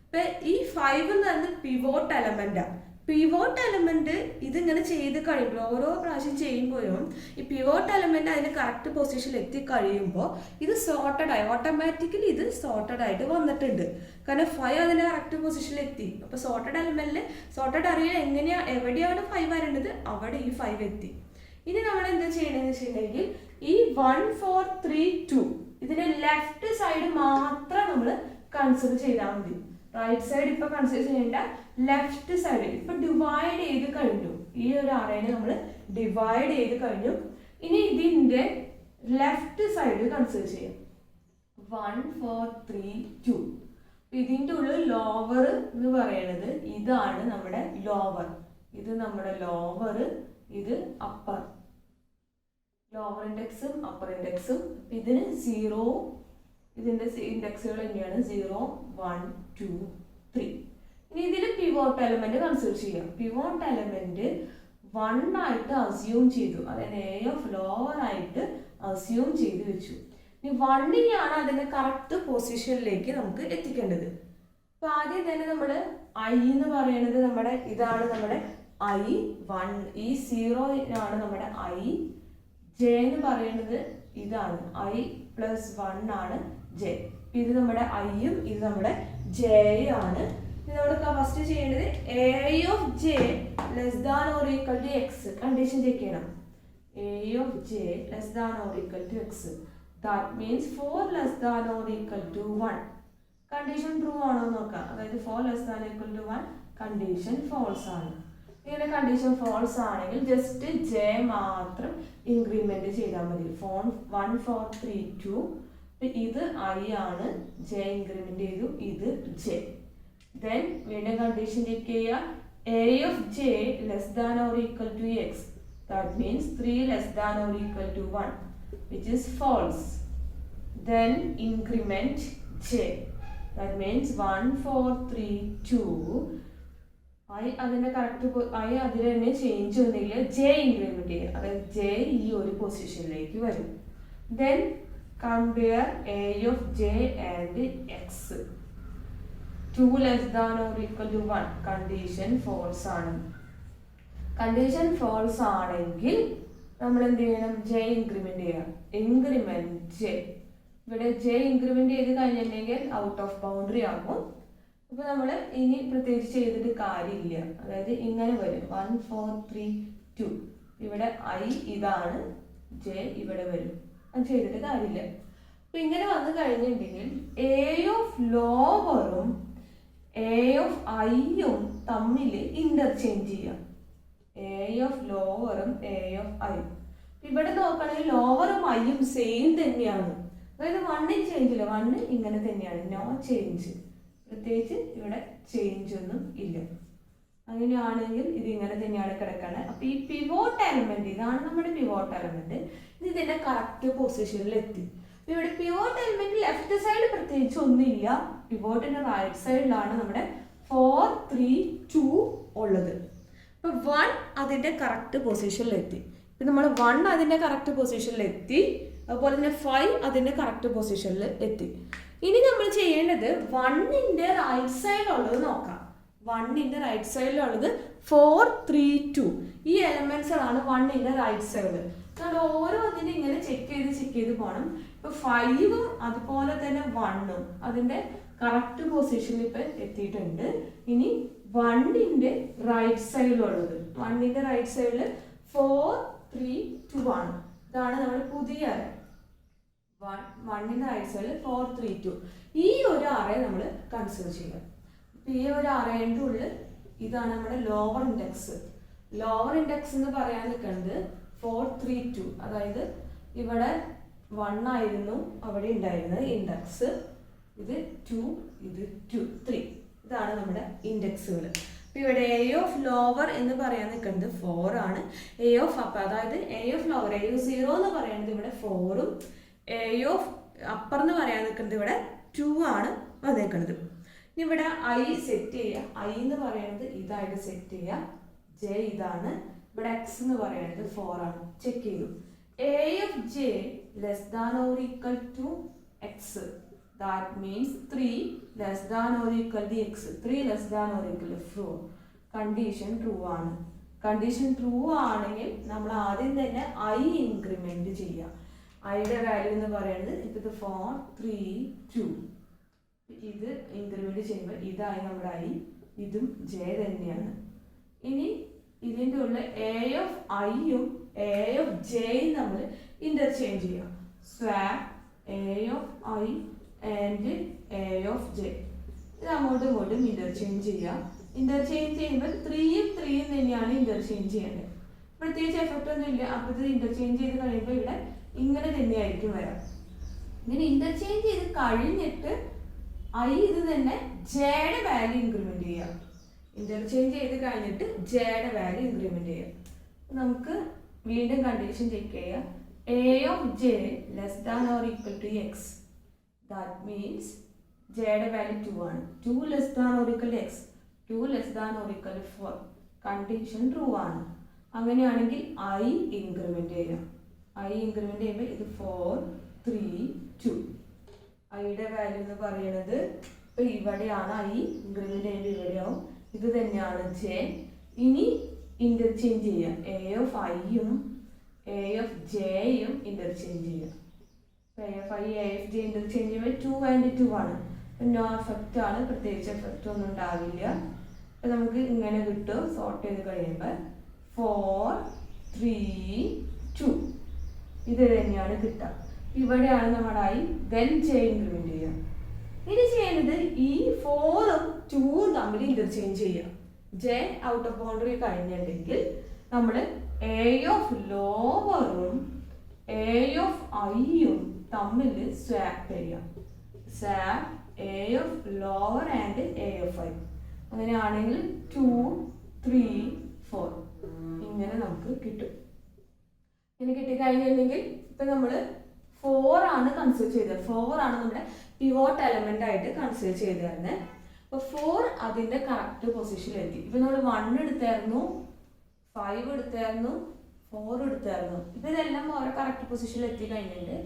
അപ്പം ഈ 5 എന്ന് പറയുന്നത് പിവോട്ട് എലമെന്റാണ്. പിവോട്ട് എലമെന്റ് ഇതിങ്ങനെ ചെയ്ത് കഴിയുമ്പോൾ ഓരോ പ്രാവശ്യം ചെയ്യുമ്പോഴും ഈ പിവോട്ട് എലമെന്റ് അതിന് കറക്റ്റ് പൊസിഷനിൽ എത്തിക്കഴിയുമ്പോൾ ഇത് ഓട്ടോമാറ്റിക്കലി ഇത് സോർട്ടഡ് ആയിട്ട് വന്നിട്ടുണ്ട്. കാരണം 5 അതിൻ്റെ കറക്റ്റ് പൊസിഷനിൽ എത്തി. അപ്പോൾ സോർട്ടഡ് അറിയാൻ എവിടെയാണ് 5 വരേണ്ടത്, അവിടെ ഈ 5 എത്തി. ഇനി നമ്മൾ എന്താ ചെയ്യണമെന്ന് വെച്ചിട്ടുണ്ടെങ്കിൽ ഈ 1 4 3 2 ഇതിന്റെ ലെഫ്റ്റ് സൈഡ് മാത്രം നമ്മൾ കൺസിഡർ ചെയ്താൽ മതി. റൈറ്റ് സൈഡ് ഇപ്പൊ കൺസിഡർ ചെയ്യേണ്ട. ലെഫ്റ്റ് സൈഡ് ഇപ്പൊ ഡിവൈഡ് ചെയ്ത് കഴിഞ്ഞു. ഈ ഒരു അറേനെ നമ്മൾ ഡിവൈഡ് ചെയ്ത് കഴിഞ്ഞു. ഇനി ഇതിന്റെ ലെഫ്റ്റ് സൈഡ് കൺസിഡർ ചെയ്യാം. 1 4 3 2. ഇതിന്റെ ഉള്ളിൽ ലോവർ എന്ന് പറയുന്നത് ഇതാണ് നമ്മുടെ ലോവർ. ഇത് നമ്മുടെ ലോവർ, ഇത് അപ്പർ. ലോവർ ഇൻഡെക്സും അപ്പർ ഇൻഡെക്സും. ഇതിന് 0, ഇതിന്റെ ഇൻഡെക്സുകൾ തന്നെയാണ് 0 1 2 3. ഇനി ഇതിൽ പിവോട്ട് എലമെന്റ് കൺസിഡർ ചെയ്യാം. പിവോട്ട് എലമെന്റ് 1 ആയിട്ട് അസ്യൂം ചെയ്തു, അതായത് എ ഓഫ് ലോവർ ആയിട്ട് അസ്യൂം ചെയ്ത് വെച്ചു. ഇനി 1നെയാണ് അതിന്റെ കറക്റ്റ് പൊസിഷനിലേക്ക് നമുക്ക് എത്തിക്കേണ്ടത്. അപ്പൊ ആദ്യം തന്നെ നമ്മൾ ഐ എന്ന് പറയുന്നത് ഇതാണ് നമ്മുടെ ഐ 1. ഈ 0 ആണ് നമ്മുടെ ഐ. ജെ എന്ന് പറയുന്നത് ഇതാണ് ഐ +1 ആണ് ജെ. ഇത് നമ്മുടെ ഐയും ഇത് നമ്മുടെ ജെയും ആണ്. ഇത് നമ്മൾ ഫസ്റ്റ് ചെയ്യേണ്ടത് A of J less than or equal to X condition check ചെയ്യണം. A of J less than or equal to X. That means 4 less than or equal to 1. Condition true ആണോ നോക്കാം. അതായത് 4 less than equal to 1 condition false ആണ്. ഇങ്ങനെ condition false ആണെങ്കിൽ just J മാത്രം increment ചെയ്താൽ മതി. 1 4 3 2. ഇത് ഐ ആണ്, ജെ ഇൻക്രിമെന്റ് ചെയ്തു, ഇത് ജെ. ദെൻ വീണ്ടും കണ്ടീഷൻ ചെക്ക് ചെയ്യുക. A of J less than or equal to X. That means 3 less than or equal to 1 which is false. Then increment j. That means 1 4 3 2. I അതിന്റെ correct I അതിൽ തന്നെ change ഒന്നുമില്ല, J increment ചെയ്യുക. അതായത് J ഈ ഒരു പൊസിഷനിലേക്ക് വരും. Then compare A of J and X. 2 less than or equal to 1 condition false ആണ്. കണ്ടീഷൻ ഫോൾസ് ആണെങ്കിൽ നമ്മൾ എന്ത് ചെയ്യണം? ജെ ഇൻക്രിമെന്റ് ചെയ്യണം. Increment J. ഇവിടെ ജെ ഇൻക്രിമെന്റ് ചെയ്ത് കഴിഞ്ഞിട്ടുണ്ടെങ്കിൽ ഔട്ട് ഓഫ് ബൗണ്ടറി ആകും. അപ്പൊ നമ്മൾ ഇനി പ്രത്യേകിച്ച് ചെയ്തിട്ട് കാര്യമില്ല. അതായത് ഇങ്ങനെ വരും 1 4 3 2. ഇവിടെ ഐ ഇതാണ്, ജെ ഇവിടെ വരും. അത് ചെയ്തിട്ട് കാര്യമില്ല. അപ്പൊ ഇങ്ങനെ വന്നു കഴിഞ്ഞിട്ടുണ്ടെങ്കിൽ എ ഓഫ് ലോവറും എ ഓഫ് ഐയും തമ്മിൽ ഇന്റർചേഞ്ച് ചെയ്യാം. എ ഓഫ് ലോവറും എ ഓഫ് ഐ. ഇവിടെ നോക്കുകയാണെങ്കിൽ ലോവറും ഐയും സെയിം തന്നെയാണ്. അതായത് 1 ചേഞ്ച് ഇല്ല, 1 ഇങ്ങനെ തന്നെയാണ്, നോ ചേഞ്ച്. പ്രത്യേകിച്ച് ഇവിടെ ചേഞ്ച് ഒന്നും ഇല്ല. അങ്ങനെയാണെങ്കിൽ ഇത് ഇങ്ങനെ തന്നെയാണ് കിടക്കുന്നത്. അപ്പൊ ഈ പിവോട്ട് എലമെന്റ്, ഇതാണ് നമ്മുടെ പിവോട്ട് എലമെന്റ്. ഇത് ഇതിന്റെ കറക്റ്റ് പൊസിഷനിൽ എത്തി. ഇവിടെ പിവോട്ട് എലമെന്റ് ലെഫ്റ്റ് സൈഡ് പ്രത്യേകിച്ച് ഒന്നുമില്ല. പിവോട്ടിന്റെ റൈറ്റ് സൈഡിലാണ് നമ്മുടെ 4 3 2 ഉള്ളത്. ഇപ്പൊ 1 അതിന്റെ കറക്റ്റ് പൊസിഷനിൽ എത്തി. ഇപ്പൊ നമ്മൾ 1 അതിന്റെ കറക്റ്റ് പൊസിഷനിൽ എത്തി. അതുപോലെ തന്നെ 5 അതിന്റെ കറക്റ്റ് പൊസിഷനിൽ എത്തി. ഇനി നമ്മൾ ചെയ്യേണ്ടത് 1ന്റെ റൈറ്റ് സൈഡിലുള്ളത് നോക്കാം. 1ന്റെ റൈറ്റ് സൈഡിലുള്ളത് 4 3 2. ഈ എലമെന്റ്സുകളാണ് 1ന്റെ റൈറ്റ് സൈഡ്. നമ്മൾ ഓരോ അതിനെ ഇങ്ങനെ ചെക്ക് ചെയ്ത് പോകണം. ഇപ്പൊ 5ഉം അതുപോലെ തന്നെ 1ഉം അതിന്റെ കറക്റ്റ് പൊസിഷനിൽ ഇപ്പൊ എത്തിയിട്ടുണ്ട്. ഇനി 1ന്റെ റൈറ്റ് സൈഡിലുള്ളത്, 1ന്റെ റൈറ്റ് സൈഡിൽ 4 3 2 ആണ്. ഇതാണ് നമ്മുടെ പുതിയ അറേ. 1ന്റെ റൈറ്റ് സൈഡിൽ 4 3 2. ഈ ഒരു അറേ നമ്മൾ കൺസിഡർ ചെയ്യാം. ഈ ഒരു അറേന്റെ ഉള്ളിൽ ഇതാണ് നമ്മുടെ ലോവർ ഇൻഡെക്സ്. ലോവർ ഇൻഡെക്സ് എന്ന് പറയാൻ നിൽക്കുന്നത് 4 3 2. അതായത് ഇവിടെ 1 ആയിരുന്നു അവിടെ ഉണ്ടായിരുന്നത് ഇൻഡെക്സ്. ഇത് 2, ഇത് 2 3. ഇതാണ് നമ്മുടെ ഇൻഡെക്സുകൾ. അപ്പൊ ഇവിടെ എ ഓഫ് ലോവർ എന്ന് പറയാൻ നിൽക്കുന്നത് 4 ആണ്. എ ഓഫ് അപ്പർ, അതായത് A of lower, A of 0 എന്ന് പറയുന്നത് ഇവിടെ 4ഉം എ ഓഫ് അപ്പർ എന്ന് പറയാൻ നിൽക്കുന്നത് ഇവിടെ 2 ആണ് വന്നേക്കുന്നത്. ഇനി ഇവിടെ ഐ സെറ്റ് ചെയ്യുക. ഐ എന്ന് പറയുന്നത് ഇതായിട്ട് സെറ്റ് ചെയ്യുക. ജെ ഇതാണ്. ഇവിടെ എക്സ് എന്ന് പറയുന്നത് 4 ആണ്. ചെക്ക് ചെയ്തു. A of J less than or equal to X. That means 3 less than or equal to x. 3 less than or equal to 4. Condition true ആണ്. കണ്ടീഷൻ ട്രൂ ആണെങ്കിൽ നമ്മൾ ആദ്യം തന്നെ ഐ ഇൻക്രിമെന്റ് ചെയ്യുക. ഐയുടെ വാല്യൂ എന്ന് പറയുന്നത് ഇത് 4 3 2. ഇത് ഇൻക്രിമെന്റ് ചെയ്യുമ്പോൾ ഇതായി നമ്മുടെ ഐ, ഇതും ജെ തന്നെയാണ്. ഇനി ഇതിൻ്റെ ഉള്ള എ ഓഫ് ഐയും എ ഓഫ് ജെയും നമ്മൾ ഇന്റർചേഞ്ച് ചെയ്യുക. Swap A of I and A of J. ഇത് അങ്ങോട്ടും ഇങ്ങോട്ടും ഇന്റർചേഞ്ച് ചെയ്യുക. ഇന്റർചേഞ്ച് ചെയ്യുമ്പോൾ 3ഉം 3ഉം തന്നെയാണ് ഇന്റർചേഞ്ച് ചെയ്യേണ്ടത്. പ്രത്യേകിച്ച് എഫക്റ്റ് ഒന്നും ഇല്ല. അപ്പോൾ ഇത് ഇന്റർചേഞ്ച് ചെയ്ത് കഴിയുമ്പോൾ ഇവിടെ ഇങ്ങനെ തന്നെയായിരിക്കും വരാം. ഇങ്ങനെ ഇന്റർചേഞ്ച് ചെയ്ത് കഴിഞ്ഞിട്ട് ഐ ഇത് തന്നെ ജെയുടെ വാല്യൂ ഇൻക്രിമെന്റ് ചെയ്യാം. ഇന്റർചേഞ്ച് ചെയ്ത് കഴിഞ്ഞിട്ട് ജെയുടെ വാല്യൂ ഇൻക്രിമെന്റ് ചെയ്യാം. നമുക്ക് വീണ്ടും കണ്ടീഷൻ ചെക്ക് ചെയ്യാം. A of J less than or equal to X. That means ജെയുടെ വാല്യൂ 2 ആണ്. 2 less than or equal to X. 2 less than or equal to 4. Condition true ആണ്. അങ്ങനെയാണെങ്കിൽ ഐ ഇൻക്രിമെന്റ് ചെയ്യാം. I increment ചെയ്യുമ്പോൾ ഇത് 4 3 2. ഐയുടെ value എന്ന് പറയുന്നത് ഇപ്പൊ ഇവിടെയാണ്. ഐ ഇൻക്രിമെന്റ് ചെയ്യുമ്പോൾ ഇവിടെയാവും. ഇത് തന്നെയാണ് ജെ. ഇനി ഇന്റർചേഞ്ച് ചെയ്യാം. എ ഓഫ് ഐയും എ ഓഫ് ജെയും ഇന്റർചേഞ്ച് ചെയ്യാം. AF AFJ ഇന്റർചേഞ്ച് ചെയ്യുമ്പോൾ 2 and 2 ആണ്. നോ എഫക്റ്റ് ആണ്, പ്രത്യേകിച്ച് എഫക്റ്റ് ഒന്നും ഉണ്ടാവില്ല. അപ്പം നമുക്ക് ഇങ്ങനെ കിട്ടും. സോർട്ട് ചെയ്ത് കഴിയുമ്പോൾ 4 3 2 ഇത് തന്നെയാണ് കിട്ടുക. ഇവിടെയാണ് നമ്മുടെ ഐ. ദെൻ ജെ ഇൻക്രിമെന്റ് ചെയ്യുക. ഇനി ചെയ്യുന്നത് ഈ 4ഉം 2ഉം തമ്മിൽ ഇന്റർചേഞ്ച് ചെയ്യുക. ജെ ഔട്ട് ഓഫ് ബൗണ്ടറി കഴിഞ്ഞിട്ടുണ്ടെങ്കിൽ നമ്മൾ എ ഓഫ് ലോവറും എ ഓഫ് ഐയും തമ്മിൽ സ്വാപ്പ് ചെയ്യാം. Swap A of lower and A of I. അങ്ങനെയാണെങ്കിൽ 2 3 4 ഇങ്ങനെ നമുക്ക് കിട്ടും. ഇങ്ങനെ കിട്ടിക്കഴിഞ്ഞിട്ടുണ്ടെങ്കിൽ ഇപ്പം നമ്മൾ 4 ആണ് കൺസിഡർ ചെയ്തത്. 4 ആണ് നമ്മുടെ പിവോട്ട് എലമെന്റ് ആയിട്ട് കൺസിഡർ ചെയ്തിരുന്നത്. അപ്പോൾ 4 അതിന്റെ കറക്റ്റ് പൊസിഷനിൽ എത്തി. ഇപ്പം നമ്മൾ 1 എടുത്തായിരുന്നു, 5 എടുത്തായിരുന്നു, 4 എടുത്തായിരുന്നു. ഇതെല്ലാം ഓരോ കറക്റ്റ് പൊസിഷനിൽ എത്തി കഴിഞ്ഞിട്ടുണ്ട്.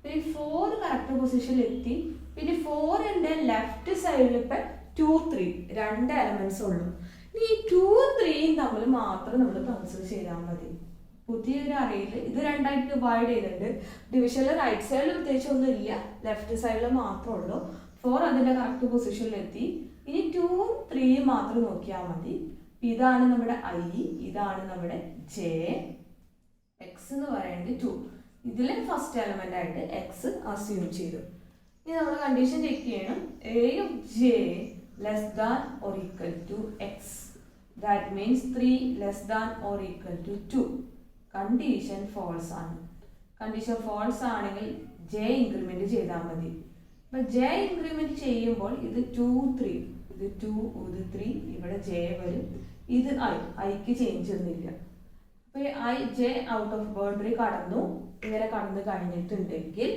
പിന്നെ 4 കറക്റ്റ് പൊസിഷനിൽ എത്തി. പിന്നെ 4ന്റെ ലെഫ്റ്റ് സൈഡിൽ ഇപ്പം 2 3 2 എലമെന്റ്സ് ഉള്ളൂ. ഈ 2ഉം 3യും തമ്മിൽ മാത്രം നമ്മൾ കൺസിഡർ ചെയ്താൽ മതി. പുതിയൊരു അറയിൽ ഇത് രണ്ടായിട്ട് ഡിവൈഡ് ചെയ്തിട്ടുണ്ട്. ഡിവിഷനിൽ റൈറ്റ് സൈഡിൽ പ്രത്യേകിച്ച് ഒന്നും ഇല്ല, ലെഫ്റ്റ് സൈഡിൽ മാത്രമേ ഉള്ളൂ. 4 അതിന്റെ കറക്റ്റ് പൊസിഷനിൽ എത്തി. ഇനി 2ഉം 3യും മാത്രം നോക്കിയാൽ മതി. ഇതാണ് നമ്മുടെ ഐ, ഇതാണ് നമ്മുടെ ജെ. എക്സ് എന്ന് പറയുന്നത് 2. ഇതിലെ ഫസ്റ്റ് എലമെന്റ് ആയിട്ട് എക്സ് അസ്യൂം ചെയ്തു. ഇനി നമ്മൾ കണ്ടീഷൻ ചെക്ക് ചെയ്യണം. A of J less than or equal to X. That means 3 less than or equal to 2. Condition false ആണ്. കണ്ടീഷൻ ഫോൾസ് ആണെങ്കിൽ ജെ ഇൻക്രിമെന്റ് ചെയ്താൽ മതി. അപ്പൊ ജെ ഇൻക്രിമെന്റ് ചെയ്യുമ്പോൾ ഇത് 2 3 ഇത് 2 ഇത് 3 ഇവിടെ ജെ വരും. ഇത് ഐക്ക് ചേഞ്ച് ഒന്നുമില്ല. അപ്പൊ I J out of boundary കടന്നു. ഇങ്ങനെ കടന്നു കഴിഞ്ഞിട്ടുണ്ടെങ്കിൽ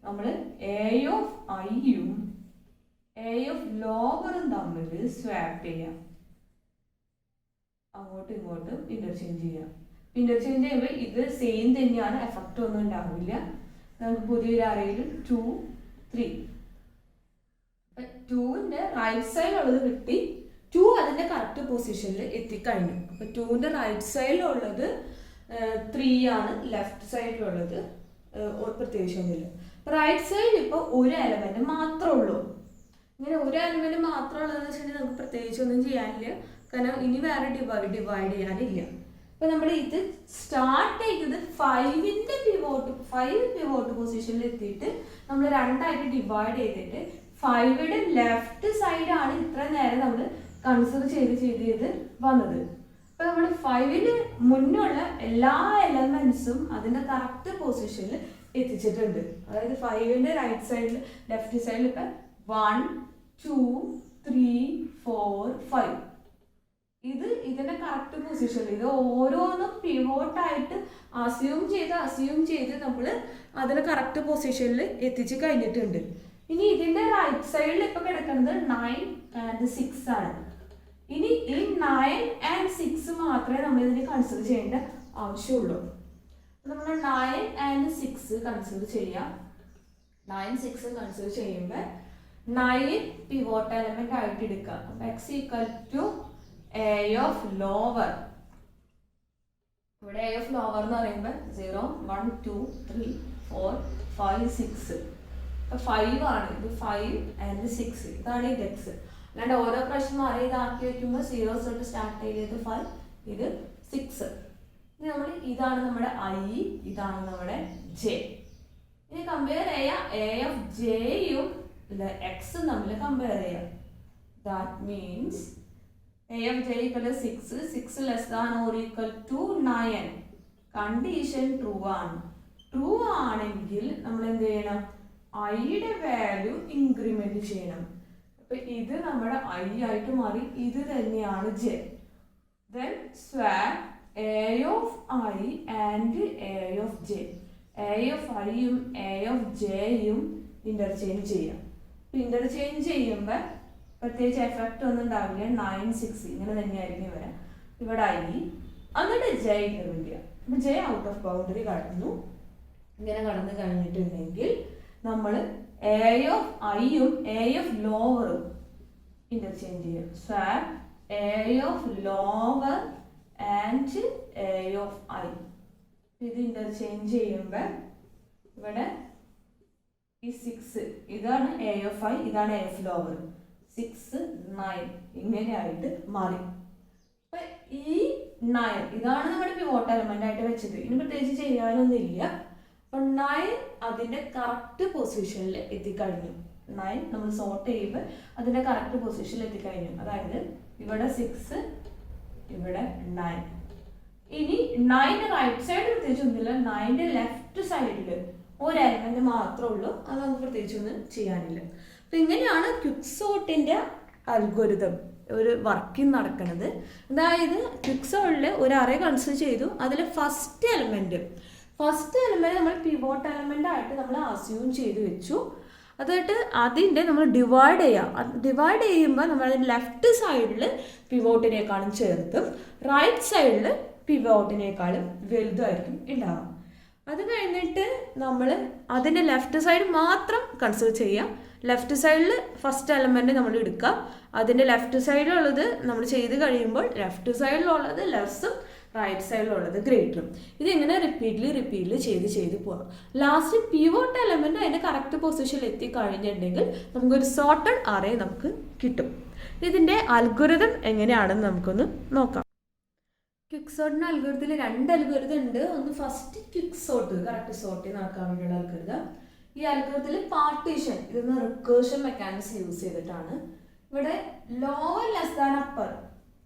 നമ്മൾ എ ഓഫ് ഐയും എ ഓഫ് ലോവറും തമ്മിൽ സ്വാപ്പ് ചെയ്യാം. അങ്ങോട്ടും ഇങ്ങോട്ടും ഇന്റർചേഞ്ച് ചെയ്യാം. ഇന്റർചേഞ്ച് ചെയ്യുമ്പോൾ ഇത് സെയിം തന്നെയാണ്, എഫക്റ്റ് ഒന്നും ഉണ്ടാവില്ല. നമുക്ക് പുതിയൊരു അറയിൽ 2 3 2ന്റെ റൈറ്റ് സൈഡിലുള്ളത് കിട്ടി. 2 അതിന്റെ കറക്റ്റ് പൊസിഷനിൽ എത്തിക്കഴിഞ്ഞു. അപ്പൊ 2ന്റെ റൈറ്റ് സൈഡിലുള്ളത് 3 ആണ്, ലെഫ്റ്റ് സൈഡിലുള്ളത് പ്രത്യേകിച്ച് ഒന്നുമില്ല. റൈറ്റ് സൈഡിൽ ഇപ്പോൾ ഒരു എലമെന്റ് മാത്രമേ ഉള്ളൂ. ഇങ്ങനെ ഒരു എലമെന്റ് മാത്രമുള്ളതെന്ന് വെച്ചിട്ടുണ്ടെങ്കിൽ നമുക്ക് പ്രത്യേകിച്ച് ഒന്നും ചെയ്യാനില്ല. കാരണം ഇനി വേറെ ഡിവൈഡ് ചെയ്യാനില്ല. അപ്പൊ നമ്മൾ ഇത് സ്റ്റാർട്ട് ചെയ്തത് 5ന്റെ പിവോട്ട് പൊസിഷനിൽ എത്തിയിട്ട് നമ്മൾ രണ്ടായിട്ട് ഡിവൈഡ് ചെയ്തിട്ട് 5യുടെ ലെഫ്റ്റ് സൈഡാണ് ഇത്ര നേരം നമ്മൾ കൺസിഡർ ചെയ്ത് വന്നത്. അപ്പൊ നമ്മൾ 5ന് മുന്നുള്ള എല്ലാ എലമെന്റ്സും അതിന്റെ കറക്റ്റ് പൊസിഷനിൽ എത്തിച്ചിട്ടുണ്ട്. അതായത് 5ന്റെ റൈറ്റ് സൈഡിൽ ലെഫ്റ്റ് സൈഡിൽ ഇപ്പൊ 1 2 3 4 5 ഇത് ഇതിന്റെ കറക്റ്റ് പൊസിഷനിൽ ഇത് ഓരോന്നും പിവോട്ടായിട്ട് അസ്യൂം ചെയ്ത് നമ്മൾ അതിന്റെ കറക്റ്റ് പൊസിഷനിൽ എത്തിച്ച് കഴിഞ്ഞിട്ടുണ്ട്. ഇനി ഇതിന്റെ റൈറ്റ് സൈഡിൽ ഇപ്പൊ കിടക്കുന്നത് 9 and 6 ആണ്. ഇനി ഈ 9 and 6 മാത്രമേ നമ്മൾ ഇതിന് കൺസിഡർ ചെയ്യേണ്ട ആവശ്യമുള്ളൂ. നമ്മൾ 9 and 6 കൺസിഡർ ചെയ്യാം. 9 6 കൺസിഡർ ചെയ്യുമ്പോൾ 9 പിവോട്ട് എലമെന്റ് ആയിട്ട് എടുക്കുക. X equal to A of lower. ഇവിടെ എ ഓഫ് ലോവർ എന്ന് പറയുമ്പോൾ 0 1 2 3 4 5 6 5 ആണ്. ഇത് 5 and 6 ഇതാണ് ഇത് എക്സ്. അല്ലാണ്ട് ഓരോ പ്രാവശ്യം മാറി ഇതാക്കി വെക്കുമ്പോൾ 0 തൊട്ട് സ്റ്റാർട്ട് ചെയ്തത് 5 ഇത് 6. ഇനി നമ്മൾ ഇതാണ് നമ്മുടെ ഐ, ഇതാണ് നമ്മുടെ ജെ. ഇനി കമ്പയർ ചെയ്യാം എ ഓഫ് ജെയും എക്സും തമ്മിൽ കമ്പയർ ചെയ്യാം. That means A of J equal 6 less than or equal to 9. Condition true ആണ്. ട്രൂ ആണെങ്കിൽ നമ്മൾ എന്ത് ചെയ്യണം? ഐയുടെ വാല്യൂ ഇൻക്രിമെന്റ് ചെയ്യണം. അപ്പൊ ഇത് നമ്മുടെ ഐ ആയിട്ട് മാറി. ഇത് തന്നെയാണ് J. Then swap A of I and A of J. A of ഐയും എ ഓഫ് ജെയും ഇന്റർചേഞ്ച് ചെയ്യാം. ഇന്റർചേഞ്ച് ചെയ്യുമ്പോൾ പ്രത്യേകിച്ച് എഫക്റ്റ് ഒന്നും ഉണ്ടാവില്ല. 9 6 ഇങ്ങനെ തന്നെയായിരിക്കും വരാം. ഇവിടെ ഐ എന്നിട്ട് ജെ ഇൻക്രിമെന്റ് ചെയ്യാം. അപ്പൊ ജെ ഔട്ട് ഓഫ് ബൗണ്ടറി കടന്നു. ഇങ്ങനെ കടന്നു കഴിഞ്ഞിട്ടുണ്ടെങ്കിൽ നമ്മൾ എ ഓഫ് ഐയും എ ഓഫ് ലോവറും ഇന്റർചേഞ്ച് ചെയ്യും. Swap A of lower and A of I. ഇത് ഇന്റർചേഞ്ച് ചെയ്യുമ്പോൾ ഇവിടെ ഈ 6 ഇതാണ് എ എഫ് ഐ, ഇതാണ് എ എഫ് ലോവർ. 6, 9 ഇങ്ങനെയായിട്ട് മാറി. അപ്പൊ ഈ 9 ഇതാണ് നമ്മുടെ പിവോട്ട് എലമെന്റ് ആയിട്ട് വെച്ചത്. ഇനി പ്രത്യേകിച്ച് ചെയ്യാനൊന്നും ഇല്ല. അപ്പൊ 9 അതിന്റെ കറക്റ്റ് പൊസിഷനിൽ എത്തിക്കഴിഞ്ഞു. 9 നമ്മൾ സോർട്ട് ചെയ്യുമ്പോൾ അതിന്റെ കറക്റ്റ് പൊസിഷനിൽ എത്തിക്കഴിഞ്ഞു. അതായത് ഇവിടെ 6, ഇവിടെ 9. ഇനി 9 റൈറ്റ് സൈഡ് പ്രത്യേകിച്ച് ഒന്നുമില്ല. 9 ലെഫ്റ്റ് സൈഡിൽ ഒരു എലമെന്റ് മാത്രമേ ഉള്ളൂ. അത് നമുക്ക് പ്രത്യേകിച്ചൊന്നും ചെയ്യാനില്ല. അപ്പൊ ഇങ്ങനെയാണ് ക്വിക്സോർട്ടിന്റെ അൽഗോരിതം ഒരു വർക്കിംഗ് നടക്കുന്നത്. അതായത് ക്വിക്സോർട്ടിൽ ഒരു അറേ കൺസിഡർ ചെയ്തു. അതിൽ ഫസ്റ്റ് എലമെന്റ് നമ്മൾ പിവോട്ട് എലമെന്റ് ആയിട്ട് നമ്മൾ അസ്യൂം ചെയ്ത് വെച്ചു. അതായിട്ട് അതിൻ്റെ നമ്മൾ ഡിവൈഡ് ചെയ്യുമ്പോൾ നമ്മൾ ലെഫ്റ്റ് സൈഡിൽ പിവോട്ടിനേക്കാളും ചെറുതും റൈറ്റ് സൈഡിൽ പിവോട്ടിനേക്കാളും വലുതായിരിക്കും ഉണ്ടാവുക. അത് കഴിഞ്ഞിട്ട് നമ്മൾ അതിൻ്റെ ലെഫ്റ്റ് സൈഡ് മാത്രം കൺസിഡർ ചെയ്യുക. ലെഫ്റ്റ് സൈഡിൽ ഫസ്റ്റ് എലമെന്റ് നമ്മൾ എടുക്കുക. അതിൻ്റെ ലെഫ്റ്റ് സൈഡിലുള്ളത് നമ്മൾ ചെയ്ത് കഴിയുമ്പോൾ ലെഫ്റ്റ് സൈഡിലുള്ളത് ലെസ്സും റൈറ്റ് സൈഡിലുള്ളത് ഗ്രേറ്ററും. ഇതിങ്ങനെ റിപ്പീറ്റ്ലി ചെയ്ത് പോകാം. ലാസ്റ്റ് പിവോട്ട് എലമെന്റ് അതിൻ്റെ കറക്റ്റ് പൊസിഷനിൽ എത്തിക്കഴിഞ്ഞിട്ടുണ്ടെങ്കിൽ നമുക്കൊരു സോർട്ടഡ് അറേ നമുക്ക് കിട്ടും. ഇതിൻ്റെ അൽഗോരിതം എങ്ങനെയാണെന്ന് നമുക്കൊന്ന് നോക്കാം. ക്വിക്സോർട്ടിൻ്റെ അൽഗോരിതത്തിൽ 2 അൽഗോരിതം ഉണ്ട്. ഒന്ന് ഫസ്റ്റ് ക്വിക്സോർട്ട് കറക്റ്റ് സോർട്ട് നടക്കാൻ വേണ്ടിയുള്ള അൽഗോരിതം. ഈ അൽഗോരിതത്തിൽ പാർട്ടീഷൻ ഇതൊന്ന് റിക്കേർഷൻ മെക്കാനിസം യൂസ് ചെയ്തിട്ടാണ്. ഇവിടെ ലോവർ ലെസ് ദാൻ അപ്പർ,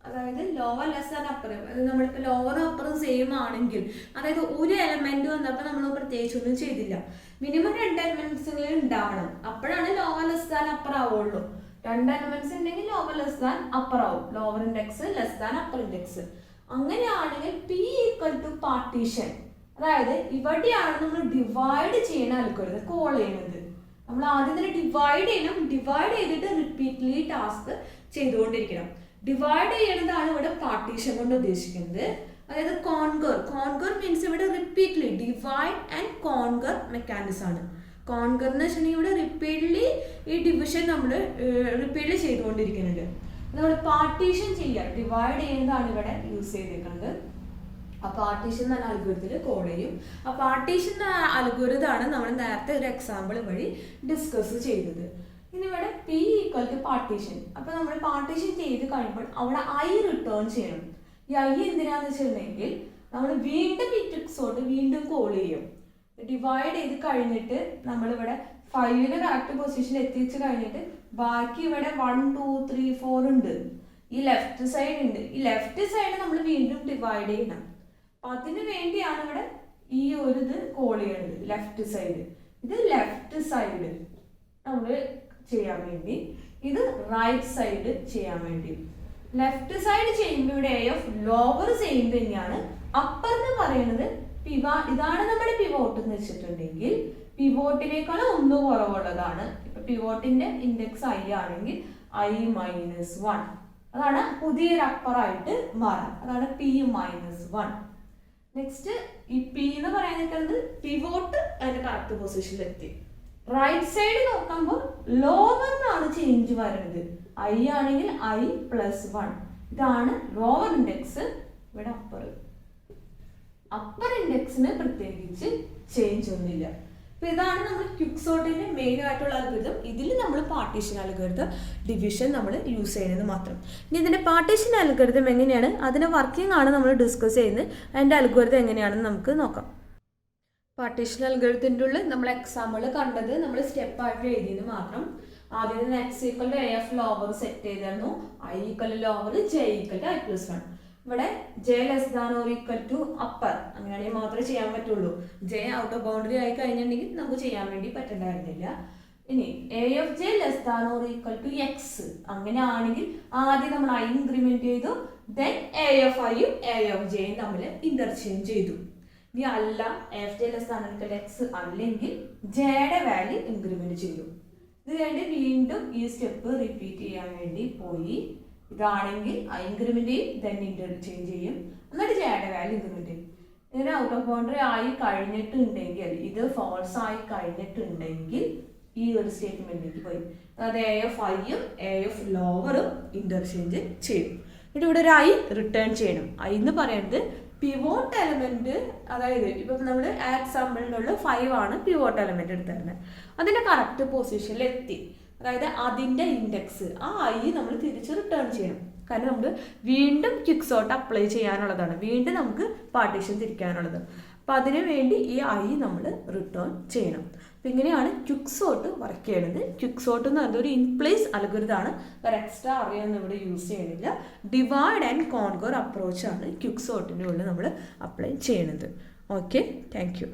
അതായത് ലോവർ ലെസ് ദാൻ അപ്പർ, നമ്മളിപ്പോൾ ലോവറും അപ്പറും സെയിം ആണെങ്കിൽ, അതായത് ഒരു എലമെന്റ് വന്നപ്പോൾ നമ്മൾ പ്രത്യേകിച്ചൊന്നും ചെയ്തില്ല. മിനിമം 2 എലമെന്റ്സുകൾ ഉണ്ടാവണം. അപ്പോഴാണ് ലോവർ ലെസ് ദാൻ അപ്പർ ആവുള്ളൂ. 2 എലമെന്റ്സ് ഉണ്ടെങ്കിൽ ലോവർ ലെസ് ദാൻ അപ്പർ ആവും. Lower index less than upper index. അങ്ങനെയാണെങ്കിൽ പി ഈക്വൽ ടു പാർട്ടീഷൻ, അതായത് ഇവിടെയാണ് നമ്മൾ ഡിവൈഡ് ചെയ്യണ അൽഗോരിതം കോൾ ചെയ്യുന്നത്. നമ്മൾ ആദ്യം തന്നെ ഡിവൈഡ് ചെയ്യണം. ഡിവൈഡ് ചെയ്തിട്ട് റിപ്പീറ്റ്ലി ടാസ്ക് ചെയ്തുകൊണ്ടിരിക്കണം. ഡിവൈഡ് ചെയ്യണതാണ് ഇവിടെ പാർട്ടീഷൻ കൊണ്ട് ഉദ്ദേശിക്കുന്നത്. അതായത് കോൺകർ മീൻസ് ഇവിടെ repeatedly divide and conquer mechanism ആണ്. കോൺകർ എന്ന് വെച്ചിട്ടുണ്ടെങ്കിൽ ഇവിടെ റിപ്പീറ്റ്ലി ഈ ഡിവിഷൻ നമ്മൾ റിപ്പീറ്റ്ലി ചെയ്തുകൊണ്ടിരിക്കുന്നുണ്ട്. നമ്മൾ പാർട്ടീഷൻ ചെയ്യുക, ഡിവൈഡ് ചെയ്യുന്നതാണ് ഇവിടെ യൂസ് ചെയ്തിരിക്കുന്നത്. ആ പാർട്ടീഷൻ എന്ന അൽഗോരിതത്തിൽ കോൾ ചെയ്യും. ആ പാർട്ടീഷൻ അൽഗോരിതമാണ് നമ്മൾ നേരത്തെ ഒരു എക്സാമ്പിൾ വഴി ഡിസ്കസ് ചെയ്തത്. ഇനി ഇവിടെ പി ഈക്വൽ ടു പാർട്ടീഷൻ. അപ്പൊ നമ്മൾ പാർട്ടീഷൻ ചെയ്ത് കഴിയുമ്പോൾ അവിടെ ഐ റിട്ടേൺ ചെയ്യണം. ഈ ഐ എന്തിനാന്ന് വെച്ചിട്ടുണ്ടെങ്കിൽ നമ്മൾ വീണ്ടും ഈ ക്വിക്സോർട്ട് വീണ്ടും കോൾ ചെയ്യും. ഡിവൈഡ് ചെയ്ത് കഴിഞ്ഞിട്ട് നമ്മളിവിടെ 5 കറക്റ്റ് പൊസിഷനിൽ എത്തിച്ച് കഴിഞ്ഞിട്ട് ബാക്കി ഇവിടെ 1, 2, 3, 4 ഉണ്ട്. ഈ ലെഫ്റ്റ് സൈഡ് ഉണ്ട്. ഈ ലെഫ്റ്റ് സൈഡ് നമ്മൾ വീണ്ടും ഡിവൈഡ് ചെയ്യണം. അതിന് വേണ്ടിയാണ് ഇവിടെ ഈ ഒരു ഇത് കോൾ ചെയ്യണത്. ലെഫ്റ്റ് സൈഡ്, ഇത് ലെഫ്റ്റ് സൈഡ് നമ്മൾ ചെയ്യാൻ വേണ്ടി, ഇത് റൈറ്റ് സൈഡ് ചെയ്യാൻ വേണ്ടി. ലെഫ്റ്റ് സൈഡ് ചെയ്യുമ്പോൾ ഇവിടെ എ ഓഫ് ലോവർ സെയിം തന്നെയാണ്. അപ്പർ എന്ന് പറയുന്നത് ഇതാണ് നമ്മുടെ പിവോട്ട് എന്ന് വെച്ചിട്ടുണ്ടെങ്കിൽ പിവോട്ടിനേക്കാൾ 1 കുറവുള്ളതാണ്. ഇപ്പൊ പിവോട്ടിന്റെ ഇൻഡെക്സ് ഐ ആണെങ്കിൽ I-1, അതാണ് പുതിയൊരു അപ്പറായിട്ട് മാറാം. അതാണ് P-1. നെക്സ്റ്റ് ഈ പി എന്ന് പറയുന്നത് പിവോട്ട് അതിന്റെ കറക്റ്റ് പൊസിഷനിൽ എത്തി. റൈറ്റ് സൈഡ് നോക്കുമ്പോൾ ലോവർ എന്നാണ് ചേഞ്ച് വരുന്നത്. ഐ ആണെങ്കിൽ I+1, ഇതാണ് ലോവർ ഇൻഡെക്സ്. ഇവിടെ അപ്പർ ഇൻഡെക്സിന് പ്രത്യേകിച്ച് ചേഞ്ച് ഒന്നുമില്ല. അപ്പൊ ഇതാണ് നമ്മൾ ക്വിക്സോർട്ടിന്റെ മെയിൻ ആയിട്ടുള്ള അൽഗോരിതം. ഇതിൽ നമ്മൾ പാർട്ടീഷൻ അൽഗോരിതം ഡിവിഷൻ നമ്മൾ യൂസ് ചെയ്യുന്നത് മാത്രം. ഇനി ഇതിന്റെ പാർട്ടീഷൻ അൽഗോരിതം എങ്ങനെയാണ്, അതിന്റെ വർക്കിംഗ് ആണ് നമ്മൾ ഡിസ്കസ് ചെയ്യുന്നത്. അതിന്റെ അൽഗോരിതം എങ്ങനെയാണെന്ന് നമുക്ക് നോക്കാം. പാർട്ടീഷൻ അൽഗോരിതത്തിന്റെ ഉള്ളിൽ നമ്മൾ എക്സാമ്പിൾ കണ്ടത് നമ്മൾ സ്റ്റെപ്പ് ആയിട്ട് എഴുതിയത് മാത്രം. ആദ്യം x equal to AF lower set ചെയ്തിരുന്നു. I equal to lower, J equal to I+1. ഇവിടെ J less than or equal to upper, അങ്ങനെയാണെങ്കിൽ മാത്രമേ ചെയ്യാൻ പറ്റുള്ളൂ. J ഔട്ട് ഓഫ് ബൗണ്ടറി ആയി കഴിഞ്ഞിട്ടുണ്ടെങ്കിൽ നമുക്ക് ചെയ്യാൻ വേണ്ടി പറ്റണ്ടായിരുന്നില്ല. ഇനി A of J less than or equal to X, അങ്ങനെയാണെങ്കിൽ ആദ്യം നമ്മൾ I ഇൻക്രിമെന്റ് ചെയ്തു, ദെൻ A of I യും A of J യും തമ്മിൽ ഇന്റർചേഞ്ച് ചെയ്തു. ഇനി അല്ല AF J less than or equal to X അല്ലെങ്കിൽ J യുടെ വാല്യൂ ഇൻക്രിമെന്റ് ചെയ്യും. ഇത് കഴിഞ്ഞ് വീണ്ടും ഈ സ്റ്റെപ്പ് റിപ്പീറ്റ് ചെയ്യാൻ വേണ്ടി പോയി. ഇതാണെങ്കിൽ I ഇൻക്രിമെന്റ് ചെയ്യും, ദെൻ ഇന്റർചേഞ്ച് ചെയ്യും, എന്നിട്ട് J യുടെ വാല്യൂ ഇൻക്രിമെന്റ് ചെയ്യും. ഇതിന് ഔട്ട് ഓഫ് ബൗണ്ടറി ആയി കഴിഞ്ഞിട്ടുണ്ടെങ്കിൽ, ഇത് ഫോൾസ് ആയി കഴിഞ്ഞിട്ടുണ്ടെങ്കിൽ ഈ ഒരു സ്റ്റേറ്റ്മെന്റിലേക്ക് പോയി. അതായത് A of I യും A of ലോവറും ഇന്റർചേഞ്ച് ചെയ്യും. എന്നിട്ട് ഇവിടെ ഒരു I റിട്ടേൺ ചെയ്യണം. I എന്ന് പറയുന്നത് പിവോട്ട് എലമെന്റ്, അതായത് ഇപ്പം നമ്മൾ എക്സാമ്പിളിനുള്ള 5 ആണ് പിവോട്ട് എലമെന്റ് എടുത്തിരുന്നത്. അതിന്റെ കറക്റ്റ് പൊസിഷനിൽ എത്തി, അതായത് അതിന്റെ ഇൻഡെക്സ് ആ ഐ നമ്മൾ തിരിച്ച് റിട്ടേൺ ചെയ്യണം. കാരണം നമുക്ക് വീണ്ടും ക്വിക്ക് സോർട്ട് അപ്ലൈ ചെയ്യാനുള്ളതാണ്, വീണ്ടും നമുക്ക് പാർട്ടീഷൻ തിരിക്കാനുള്ളത്. അപ്പം അതിനു വേണ്ടി ഈ ഐ നമ്മൾ റിട്ടേൺ ചെയ്യണം. അപ്പം ഇങ്ങനെയാണ് ക്വിക്ക് സോർട്ട് വർക്ക് ചെയ്യുന്നത്. ക്വിക്ക് സോർട്ട് എന്ന് പറയുന്നത് ഒരു ഇൻപ്ലേസ് അൽഗോരിതമാണ്, ഒരു എക്സ്ട്രാ അറേ ഒന്നും ഇവിടെ യൂസ് ചെയ്യണില്ല. ഡിവൈഡ് ആൻഡ് കോൺകർ അപ്രോച്ചാണ് ക്വിക്ക് സോർട്ടിൻ്റെ ഉള്ളിൽ നമ്മൾ അപ്ലൈ ചെയ്യുന്നത്. Okay, thank you.